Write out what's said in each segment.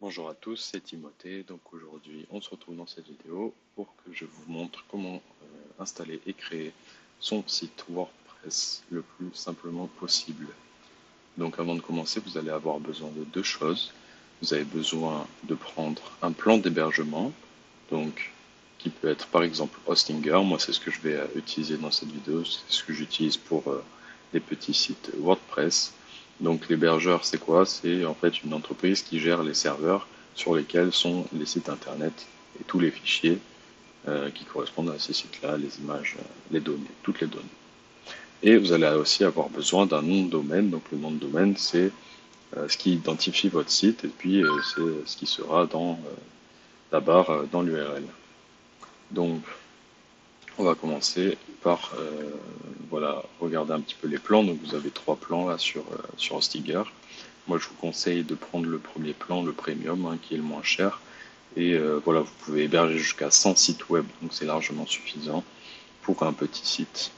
Bonjour à tous, c'est Timothée. Donc aujourd'hui, on se retrouve dans cette vidéo pour que je vous montre comment installer et créer son site WordPress le plus simplement possible. Donc avant de commencer, vous allez avoir besoin de deux choses. Vous avez besoin de prendre un plan d'hébergement, donc qui peut être par exemple Hostinger. Moi, c'est ce que je vais utiliser dans cette vidéo. C'est ce que j'utilise pour les petits sites WordPress. Donc l'hébergeur, c'est quoi? C'est en fait une entreprise qui gère les serveurs sur lesquels sont les sites internet et tous les fichiers qui correspondent à ces sites-là, les images, les données, toutes les données. Et vous allez aussi avoir besoin d'un nom de domaine. Donc le nom de domaine, c'est ce qui identifie votre site et puis c'est ce qui sera dans la barre dans l'URL. Donc on va commencer par voilà, regarder un petit peu les plans. Donc vous avez trois plans là sur Hostinger. Moi je vous conseille de prendre le premier plan, le premium, hein, qui est le moins cher. Et voilà, vous pouvez héberger jusqu'à 100 sites web, donc c'est largement suffisant pour un petit site.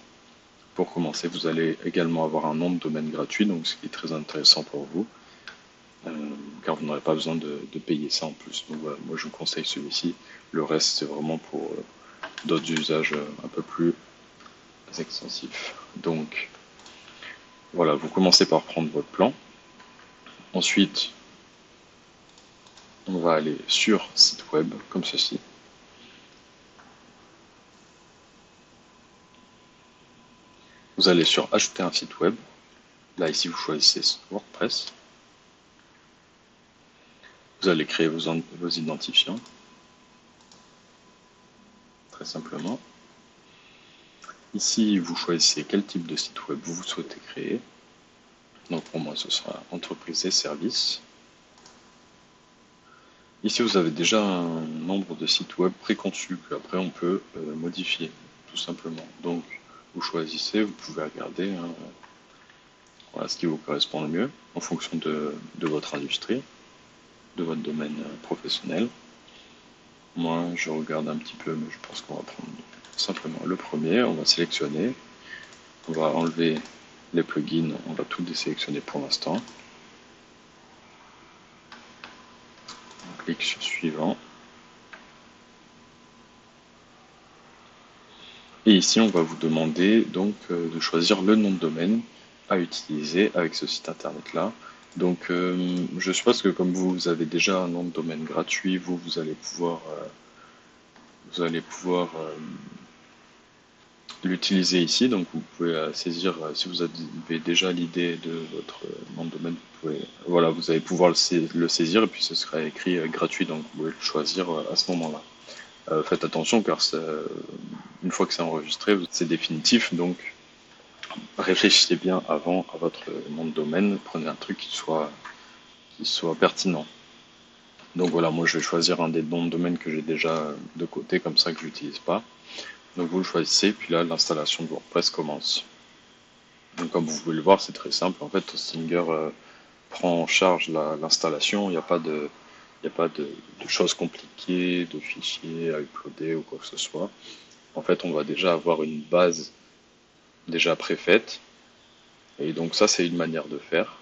Pour commencer, vous allez également avoir un nom de domaine gratuit, donc ce qui est très intéressant pour vous, car vous n'aurez pas besoin de payer ça en plus. Donc voilà, moi je vous conseille celui-ci. Le reste, c'est vraiment pour d'autres usages un peu plus extensifs. Donc voilà, vous commencez par prendre votre plan. Ensuite, on va aller sur site web, comme ceci. Vous allez sur ajouter un site web. Là, ici, vous choisissez WordPress. Vous allez créer vos identifiants, très simplement. Ici, vous choisissez quel type de site web vous souhaitez créer. Donc pour moi, ce sera entreprise et services. Ici, vous avez déjà un nombre de sites web préconçus qu'après on peut modifier, tout simplement. Donc, vous choisissez, vous pouvez regarder voilà, ce qui vous correspond le mieux en fonction de votre industrie, de votre domaine professionnel. Moi, je regarde un petit peu, mais je pense qu'on va prendre simplement le premier. On va sélectionner. On va enlever les plugins. On va tout désélectionner pour l'instant. On clique sur suivant. Et ici, on va vous demander donc de choisir le nom de domaine à utiliser avec ce site internet-là. Donc, je suppose que comme vous avez déjà un nom de domaine gratuit, vous allez pouvoir l'utiliser ici. Donc, vous pouvez saisir, si vous avez déjà l'idée de votre nom de domaine, voilà, vous allez pouvoir le saisir et puis ce sera écrit gratuit. Donc, vous pouvez le choisir à ce moment-là. Faites attention car une fois que c'est enregistré, c'est définitif. Donc, réfléchissez bien avant à votre nom de domaine. Prenez un truc qui soit pertinent. Donc voilà, moi je vais choisir un des noms de domaine que j'ai déjà de côté, comme ça que je n'utilise pas. Donc vous le choisissez, puis là l'installation de WordPress commence. Donc comme vous pouvez le voir, c'est très simple. En fait, Hostinger prend en charge l'installation. Il n'y a pas de choses compliquées, de fichiers à uploader ou quoi que ce soit. En fait, on va déjà avoir une base déjà préfaite. Et donc ça, c'est une manière de faire.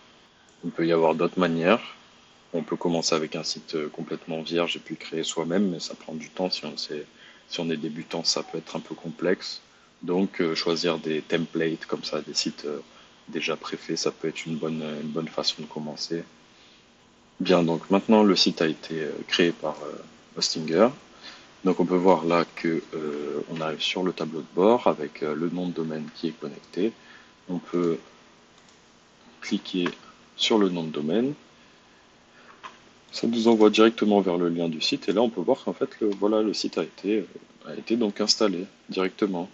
Il peut y avoir d'autres manières. On peut commencer avec un site complètement vierge et puis créer soi-même, mais ça prend du temps. Si on est débutant, ça peut être un peu complexe. Donc choisir des templates comme ça, des sites déjà préfaits, ça peut être une bonne façon de commencer. Bien, donc maintenant le site a été créé par Hostinger. Donc on peut voir là que on arrive sur le tableau de bord avec le nom de domaine qui est connecté. On peut cliquer sur le nom de domaine. Ça nous envoie directement vers le lien du site et là on peut voir qu'en fait voilà, le site a été donc installé directement.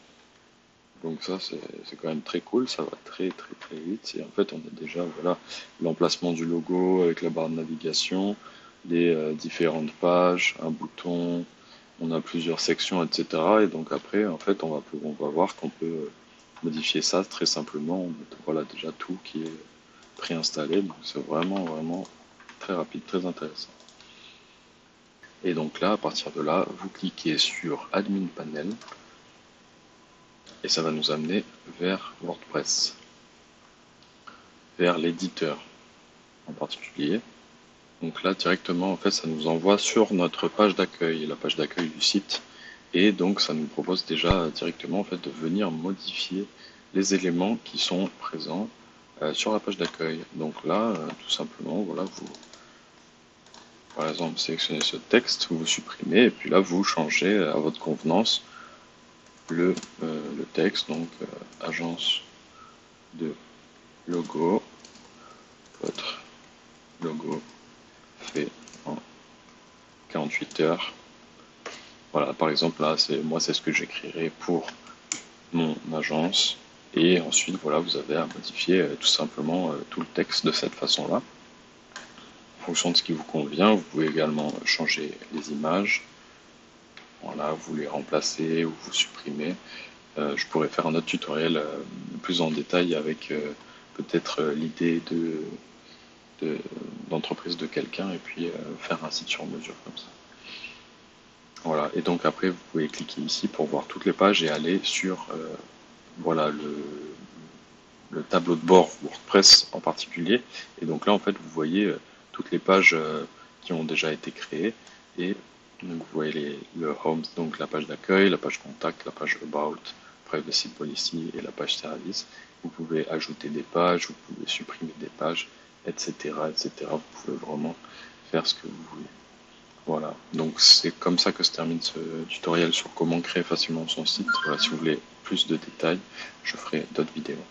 Donc ça c'est quand même très cool, ça va très vite. Et en fait on a déjà voilà l'emplacement du logo avec la barre de navigation, les différentes pages, un bouton, on a plusieurs sections, etc. Et donc après en fait on va voir qu'on peut modifier ça très simplement. Voilà déjà tout qui est préinstallé, donc c'est vraiment très rapide, très intéressant. Et donc là, à partir de là, vous cliquez sur Admin Panel et ça va nous amener vers WordPress, vers l'éditeur en particulier. Donc là, directement, en fait, ça nous envoie sur notre page d'accueil, la page d'accueil du site. Et donc, ça nous propose déjà directement, en fait, de venir modifier les éléments qui sont présents sur la page d'accueil. Donc là, tout simplement, voilà, vous, par exemple, sélectionnez ce texte, vous supprimez, et puis là, vous changez à votre convenance le texte, donc agence de logo, votre logo fait en 48 heures. Voilà, par exemple, là, c'est ce que j'écrirai pour mon agence. Et ensuite, voilà, vous avez à modifier tout simplement tout le texte de cette façon-là. En fonction de ce qui vous convient, vous pouvez également changer les images. Voilà, vous les remplacez ou vous supprimez. Je pourrais faire un autre tutoriel plus en détail avec peut-être l'idée d'entreprise de quelqu'un et puis faire un site sur mesure comme ça. Voilà, et donc après vous pouvez cliquer ici pour voir toutes les pages et aller sur voilà, le tableau de bord WordPress en particulier. Et donc là en fait vous voyez toutes les pages qui ont déjà été créées et donc vous voyez le home, donc la page d'accueil, la page contact, la page about, privacy policy et la page service. Vous pouvez ajouter des pages, vous pouvez supprimer des pages, etc., etc. Vous pouvez vraiment faire ce que vous voulez. Voilà, donc c'est comme ça que se termine ce tutoriel sur comment créer facilement son site. Voilà, si vous voulez plus de détails, je ferai d'autres vidéos.